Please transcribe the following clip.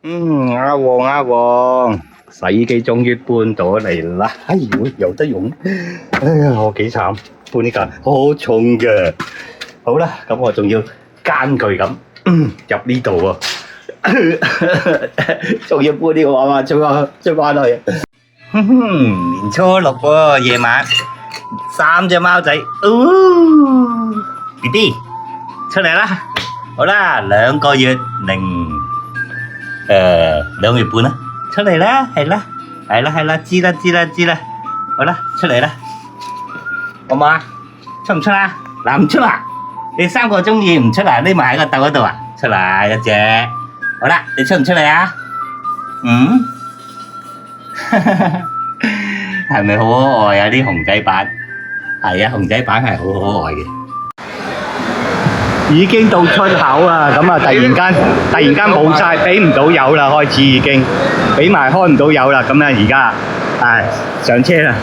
阿旺，洗衣機終於搬咗嚟啦！哎呦，有得用！哎呀，我幾慘，搬呢架好重嘅。好啦，咁我仲要艱巨咁入呢度喎，仲要搬呢個娃娃出翻去。年初六喎，夜晚3隻貓仔，BB 出嚟啦！好啦，2個月零2月半啦，出嚟啦，係啦，知啦，好啦，出嚟啦，好嘛？出唔出啊？嗱，唔出啊？你3個鍾意唔出啊？匿埋喺個竇嗰度啊？出嚟一隻，好啦，你出唔出嚟啊？係咪好可愛啊？啲熊仔版，係啊，熊仔版係好可愛嘅。已經到出口啊！咁啊，突然間冇晒，俾唔到油啦，開始已經俾埋開唔到油啦。咁啊，而家上車啦。